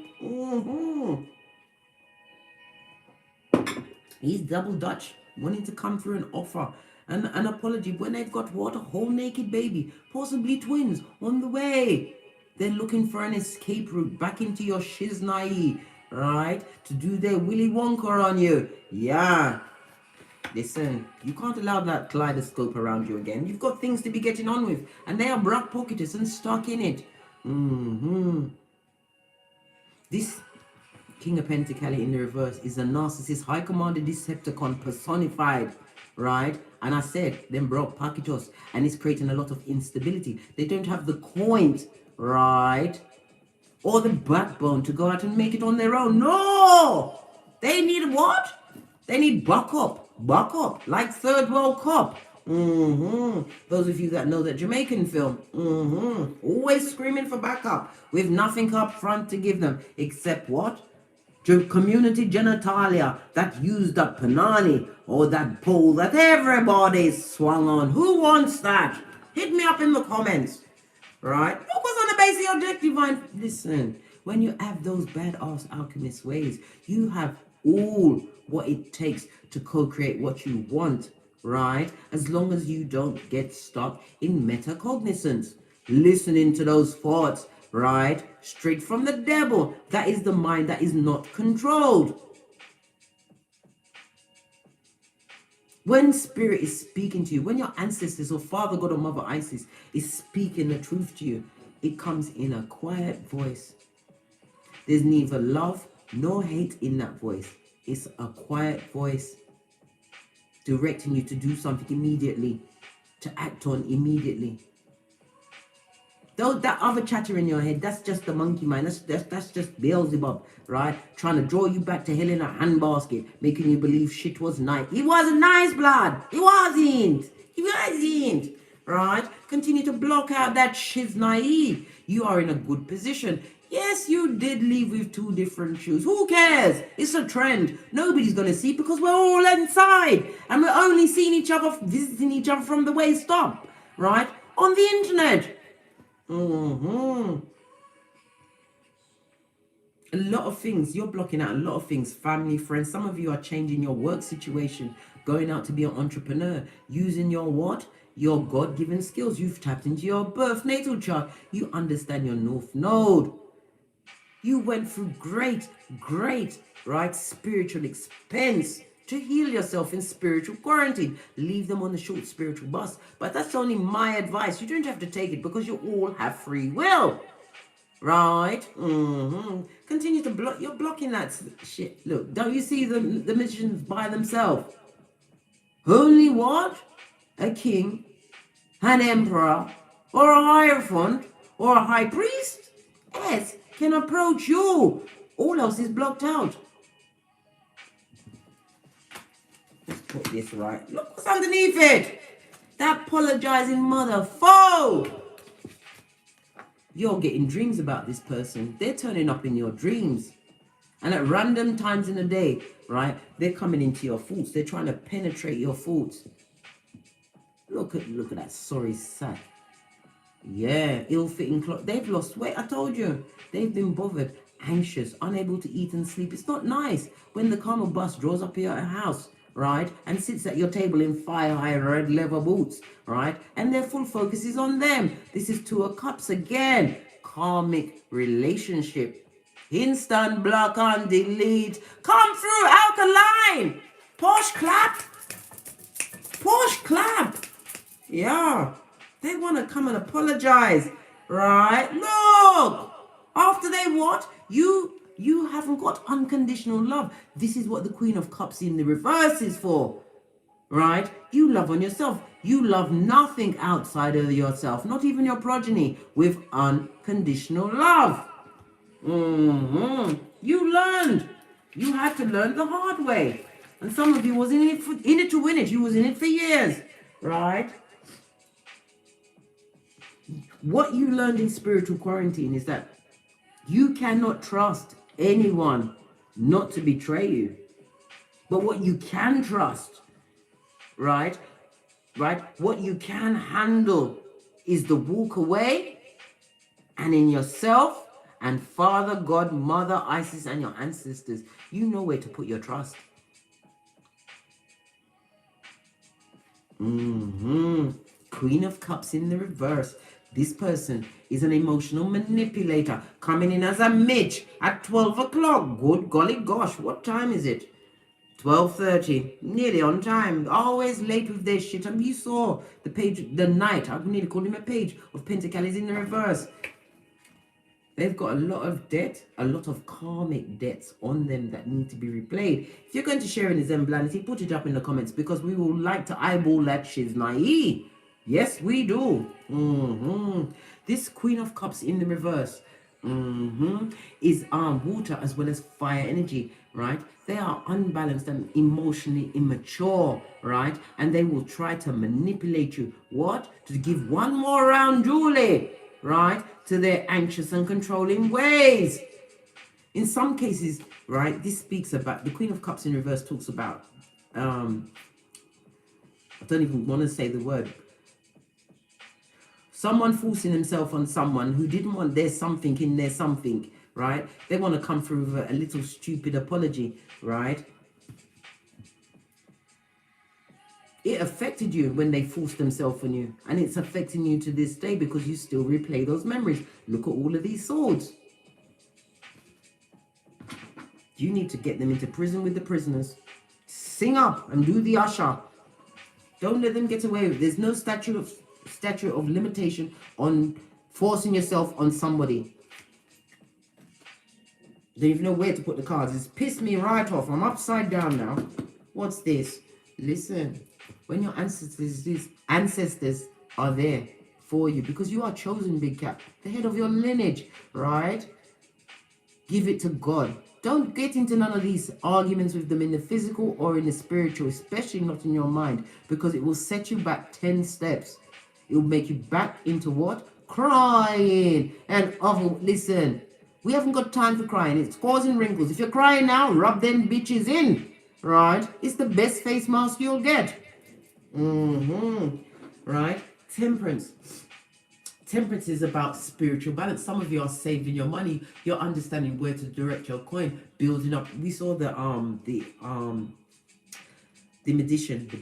He's double Dutch, wanting to come through and offer an apology when they've got what? A whole naked baby, possibly twins, on the way. They're looking for an escape route back into your shiznai, right? To do their Willy Wonka on you. Yeah. Listen, you can't allow that kaleidoscope around you again. You've got things to be getting on with, and they are brock-pocketed and stuck in it. This King of Pentacles in the reverse is a narcissist, high commander Decepticon personified, right? And I said, them broke packetos, and it's creating a lot of instability. They don't have the coin, right? Or the backbone to go out and make it on their own. No! They need what? They need buck up, like Third World Cup. Those of you that know that Jamaican film, always screaming for backup with nothing up front to give them, except what? Community genitalia that used up Panani, or that pole that everybody swung on. Who wants that? Hit me up in the comments, right? Focus on the base of your deck, divine. Listen, when you have those badass alchemist ways, you have all what it takes to co-create what you want, right? As long as you don't get stuck in metacognizance, listening to those thoughts, right? Straight from the devil. That is the mind that is not controlled. When spirit is speaking to you, when your ancestors or Father God or Mother Isis is speaking the truth to you, it comes in a quiet voice. There's neither love nor hate in that voice. It's a quiet voice directing you to do something immediately, to act on immediately. Though that other chatter in your head, that's just the monkey mind. That's just Beelzebub, right? Trying to draw you back to hell in a handbasket, making you believe shit was nice. It wasn't nice, blood. It wasn't. It wasn't. Right? Continue to block out that shit's naive. You are in a good position. Yes, you did leave with two different shoes. Who cares? It's a trend. Nobody's going to see because we're all inside. And we're only seeing each other, visiting each other from the waist up. Right? On the internet. A lot of things. You're blocking out a lot of things. Family, friends. Some of you are changing your work situation. Going out to be an entrepreneur. Using your what? Your God-given skills. You've tapped into your birth natal chart. You understand your North Node. You went through great, right, spiritual expense to heal yourself in spiritual quarantine. Leave them on the short spiritual bus. But that's only my advice. You don't have to take it because you all have free will. Right? Continue to block. You're blocking that shit. Look, don't you see the magicians by themselves? Only what? A king, an emperor, or a hierophant, or a high priest? Yes. Can approach you. All else is blocked out. Let's put this right. Look what's underneath it. That apologizing mother foe. You're getting dreams about this person. They're turning up in your dreams. And at random times in the day, right, they're coming into your thoughts. They're trying to penetrate your thoughts. Look at that sorry sack. Yeah, ill-fitting clothes. They've lost weight. I told you. They've been bothered, anxious, unable to eat and sleep. It's not nice when the karma bus draws up your house, right, and sits at your table in fire-high red leather boots, right, and their full focus is on them. This is Two of Cups again. Karmic relationship. Instant block and delete. Come through, alkaline. Posh clap. Posh clap. Yeah. They want to come and apologize, right? Look, after they what? You You haven't got unconditional love. This is what the Queen of Cups in the reverse is for, right? You love on yourself. You love nothing outside of yourself, not even your progeny, with unconditional love. You learned. You had to learn the hard way. And some of you was in it to win it. You was in it for years, right? What you learned in spiritual quarantine is that you cannot trust anyone not to betray you. But what you can trust, right? What you can handle is the walk away and in yourself and Father, God, Mother, Isis, and your ancestors. You know where to put your trust. Queen of Cups in the reverse. This person is an emotional manipulator coming in as a midge at 12 o'clock. Good golly gosh, what time is it? 12:30, nearly on time, always late with their shit. And you saw the page, the knight, I nearly called him a page of pentacles in the reverse. They've got a lot of debt, a lot of karmic debts on them that need to be replayed. If you're going to share in his emblanity, put it up in the comments because we will like to eyeball that shiz naive. Yes, we do. This Queen of Cups in the reverse is water as well as fire energy, right? They are unbalanced and emotionally immature, right? And they will try to manipulate you. What? To give one more round, Julie, right? To their anxious and controlling ways. In some cases, right, this speaks about, the Queen of Cups in reverse talks about, I don't even want to say the word, someone forcing himself on someone who didn't want their something in their something, right? They want to come through with a little stupid apology, right? It affected you when they forced themselves on you. And it's affecting you to this day because you still replay those memories. Look at all of these swords. You need to get them into prison with the prisoners. Sing up and do the usher. Don't let them get away with it. There's no statute of limitation on forcing yourself on somebody. Don't even know where to put the cards. It's pissed me right off. I'm upside down now. What's this? Listen, when your ancestors are there for you, because you are chosen, big cat, the head of your lineage, right? Give it to God. Don't get into none of these arguments with them in the physical or in the spiritual, especially not in your mind, because it will set you back 10 steps. It will make you back into what? Crying. And listen, we haven't got time for crying. It's causing wrinkles. If you're crying now, rub them bitches in. Right? It's the best face mask you'll get. Right? Temperance. Temperance is about spiritual balance. Some of you are saving your money. You're understanding where to direct your coin. Building up. We saw the magician, the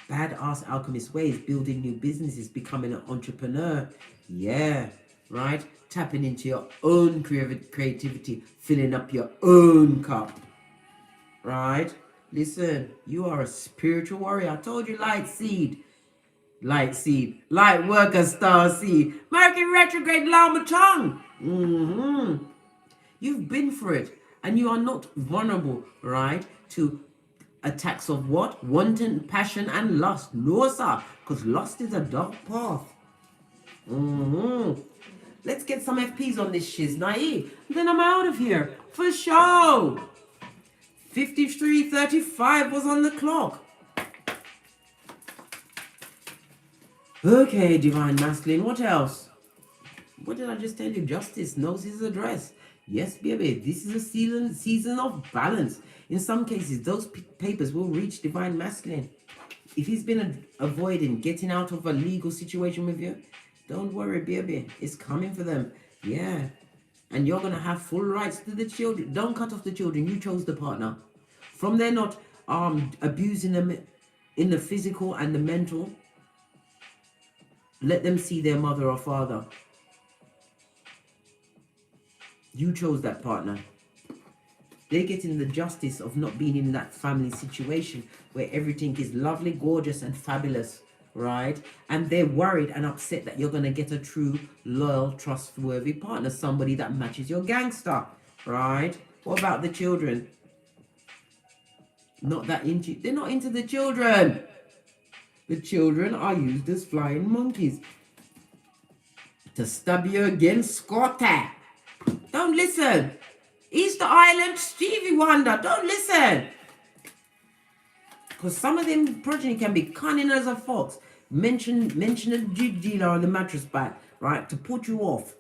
badass alchemist ways, building new businesses, becoming an entrepreneur. Yeah, right? Tapping into your own creativity, filling up your own cup. Right? Listen, you are a spiritual warrior. I told you, light seed, light worker, star seed, Mercury retrograde, llama tongue. You've been for it, and you are not vulnerable, right, to attacks of what? Wanton passion and lust. No, sir, because lust is a dark path. Let's get some FPs on this shiz, naive. Then I'm out of here for show. 53:35 was on the clock. Okay, Divine Masculine, what else? What did I just tell you? Justice knows his address. Yes, baby, this is a season of balance. In some cases, those papers will reach Divine Masculine. If he's been avoiding getting out of a legal situation with you, don't worry, baby. It's coming for them. Yeah. And you're going to have full rights to the children. Don't cut off the children. You chose the partner. From there not abusing them in the physical and the mental, let them see their mother or father. You chose that partner. They're getting the justice of not being in that family situation where everything is lovely, gorgeous, and fabulous, right? And they're worried and upset that you're going to get a true, loyal, trustworthy partner, somebody that matches your gangster. right? What about the children? Not that into, they're not into the children. The children are used as flying monkeys to stab you again, Scotty. Don't listen. Easter Island, Stevie Wonder, don't listen. Because some of them progeny can be cunning as a fox. Mention a jig dealer on the mattress back, right, to put you off.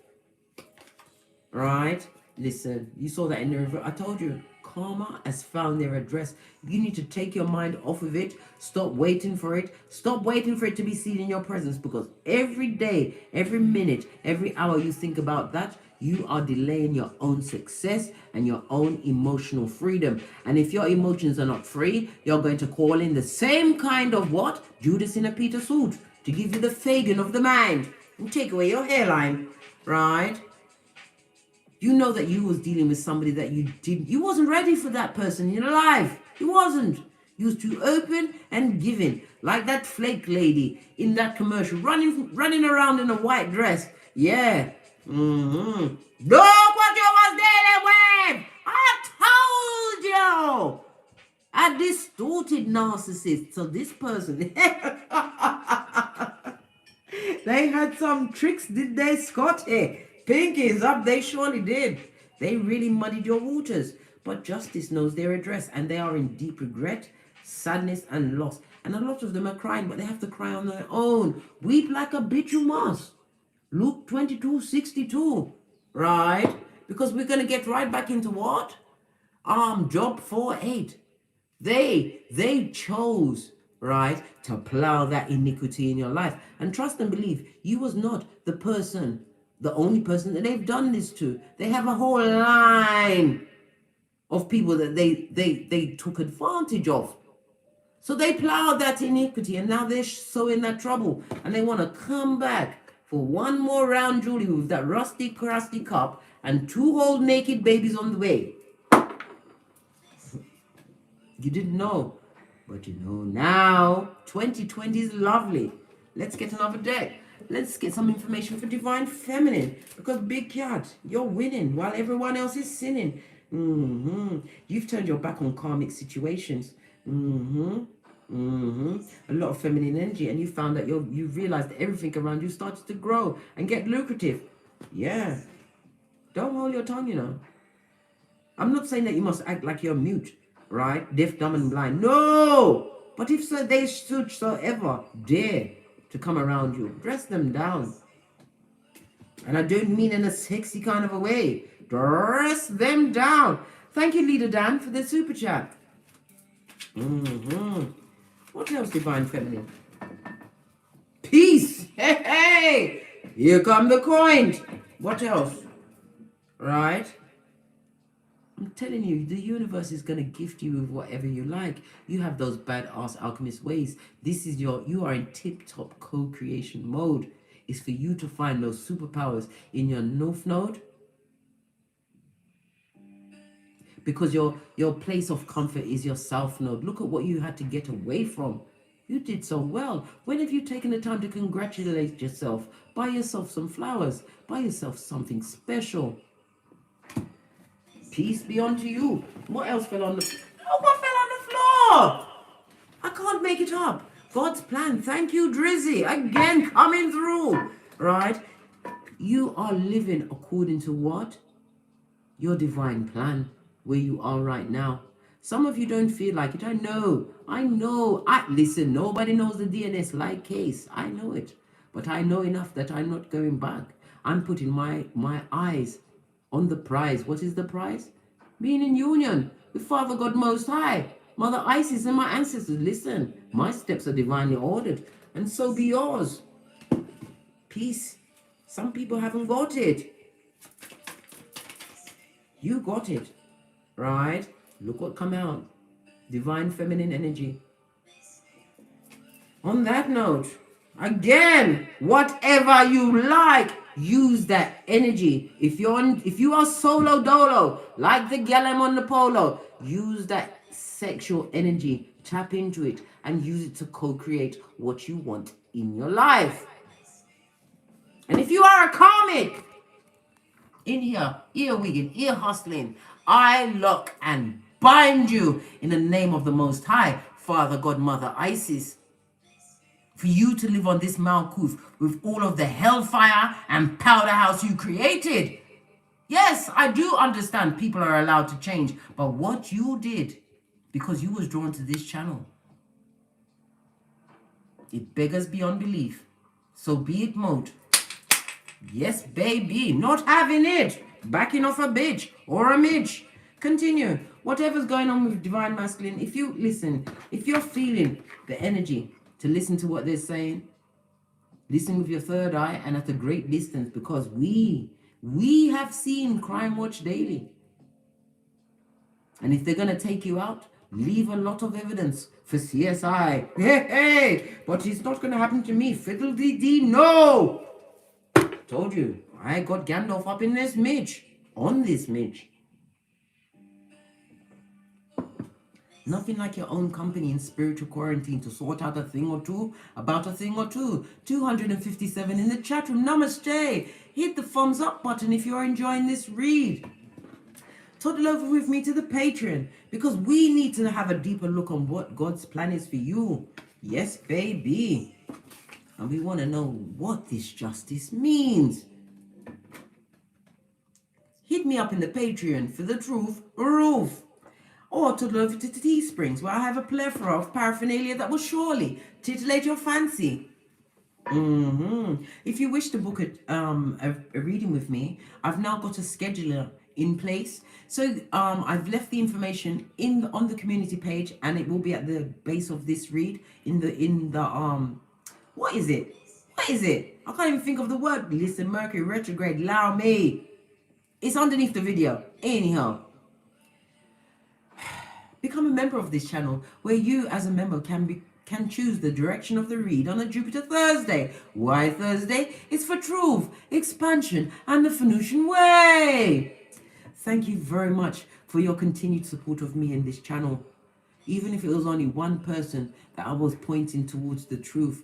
Right? Listen, you saw that in the river. I told you, karma has found their address. You need to take your mind off of it. Stop waiting for it. Stop waiting for it to be seen in your presence, because every day, every minute, every hour you think about that, you are delaying your own success and your own emotional freedom. And if your emotions are not free, you're going to call in the same kind of what? Judas in a Peter suit to give you the Fagin of the mind and take away your hairline, right? You know that you was dealing with somebody that you wasn't ready for that person in your life. You wasn't. You was too open and giving. Like that flake lady in that commercial, running around in a white dress. Yeah. Look what you was dealing with. I told you. A distorted narcissist. So this person, they had some tricks, did they, Scotty? Pinkies up, they surely did. They really muddied your waters. But justice knows their address, and they are in deep regret, sadness, and loss. And a lot of them are crying, but they have to cry on their own. Weep like a bitch you must. Luke 22:62. Right? Because we're going to get right back into what? Job 4:8. They chose, right, to plow that iniquity in your life. And trust and believe, you was not the only person that they've done this to. They have a whole line of people that they took advantage of. So they plowed that iniquity, and now they're so in that trouble, and they want to come back for one more round, Julie, with that rusty, crusty cup and 2 whole naked babies on the way. You didn't know, but you know now. 2020 is lovely. Let's get another deck. Let's get some information for Divine Feminine, because Big Cat, you're winning while everyone else is sinning. You've turned your back on karmic situations. A lot of feminine energy, and you found that you realized that everything around you started to grow and get lucrative. Yeah. Don't hold your tongue, you know. I'm not saying that you must act like you're mute, right? Deaf, dumb, and blind. No! But if so, they should so ever dare to come around you, dress them down. And I don't mean in a sexy kind of a way. Dress them down. Thank you, Leader Dan, for the super chat. What else, Divine Feminine? Peace. Hey, hey. Here come the coins. What else? Right? I'm telling you, the universe is going to gift you with whatever you like. You have those badass alchemist ways. This is you are in tip-top co-creation mode. It's for you to find those superpowers in your North Node. Because your place of comfort is your South Node. Look at what you had to get away from. You did so well. When have you taken the time to congratulate yourself? Buy yourself some flowers. Buy yourself something special. Peace be unto you. What else fell on the floor? Oh, what fell on the floor? I can't make it up. God's plan. Thank you, Drizzy. Again, coming through. Right? You are living according to what? Your divine plan, where you are right now. Some of you don't feel like it. I know. Listen, nobody knows the DNS like case. I know it. But I know enough that I'm not going back. I'm putting my eyes on the prize. What is the prize? Being in union with Father God Most High, Mother Isis, and my ancestors. Listen, my steps are divinely ordered, and so be yours. Peace. Some people haven't got it. You got it, right? Look what come out. Divine feminine energy. On that note, again, whatever you like, use that energy. If you are solo dolo, like the gallem on the polo, use that sexual energy, tap into it, and use it to co-create what you want in your life. And if you are a karmic, in here, ear wigging, ear hustling, I lock and bind you in the name of the Most High, Father, God, Mother, Isis, for you to live on this Mount Kuf with all of the hellfire and powder house you created. Yes, I do understand people are allowed to change, but what you did, because you was drawn to this channel, it beggars beyond belief. So be it mode. Yes, baby, not having it. Backing off a bitch or a midge. Continue. Whatever's going on with Divine Masculine, if you listen, if you're feeling the energy to listen to what they're saying, listen with your third eye and at a great distance, because we have seen Crime Watch daily. And if they're going to take you out, leave a lot of evidence for CSI. Hey, but it's not going to happen to me. Fiddle-dee-dee, no. Told you, I got Gandalf up in this midge. On this midge. Nothing like your own company in spiritual quarantine to sort out a thing or two about a thing or two. 257 in the chat room. Namaste. Hit the thumbs up button if you're enjoying this read. Toddle over with me to the Patreon, because we need to have a deeper look on what God's plan is for you. Yes, baby. And we want to know what this justice means. Hit me up in the Patreon for the truth roof. Or toddle over to Teesprings, where I have a plethora of paraphernalia that will surely titillate your fancy. If you wish to book a reading with me, I've now got a scheduler in place. So I've left the information on the community page, and it will be at the base of this read in the what is it? I can't even think of the word. Listen, Mercury retrograde, allow me. It's underneath the video. Anyhow, become a member of this channel, where you as a member can choose the direction of the read on a Jupiter Thursday. Why Thursday? It's for truth, expansion, and the Phoenician way. Thank you very much for your continued support of me in this channel. Even if it was only one person that I was pointing towards the truth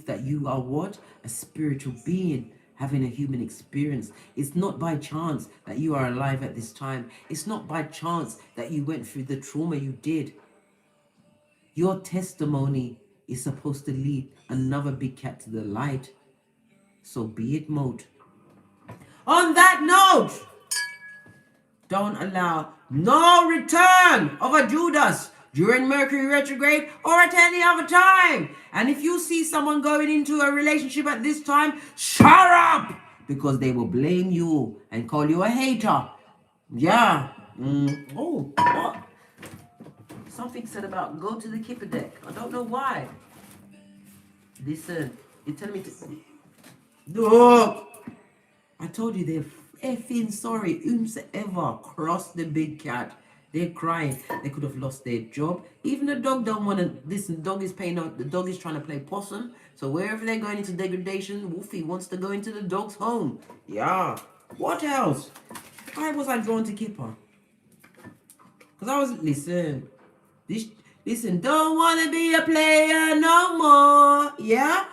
that you are what? A spiritual being having a human experience. It's not by chance that you are alive at this time. It's not by chance that you went through the trauma you did. Your testimony is supposed to lead another big cat to the light. So be it mode. On that note, don't allow no return of a Judas during Mercury retrograde or at any other time. And if you see someone going into a relationship at this time, shut up, because they will blame you and call you a hater. Yeah. Oh, what? Something said about go to the Kipper deck. I don't know why. Listen, you're telling me to... Look, I told you they're effing sorry. Whomsoever crossed the big cat, they're crying. They could have lost their job. Even the dog don't want to listen. The dog is trying to play possum. So wherever they're going into degradation, Wolfie wants to go into the dog's home. Yeah. What else? Why was I drawn to Kipper? Because I was listen. Don't want to be a player no more. Yeah.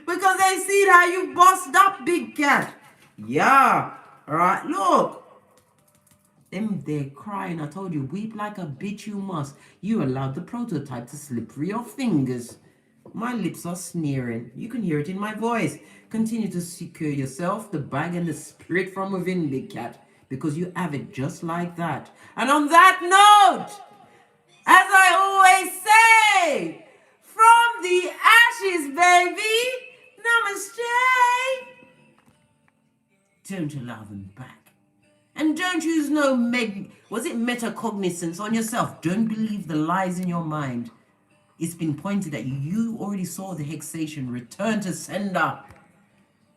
Because they see how you bossed up, big cat. Yeah. All right. Look. They're crying. I told you, weep like a bitch you must. You allowed the prototype to slip through your fingers. My lips are sneering. You can hear it in my voice. Continue to secure yourself, the bag, and the spirit from within, big cat, because you have it just like that. And on that note, as I always say, from the ashes, baby, namaste. Don't allow them back. And don't use no metacognizance on yourself. Don't believe the lies in your mind. It's been pointed at you. You already saw the hexation. Return to sender.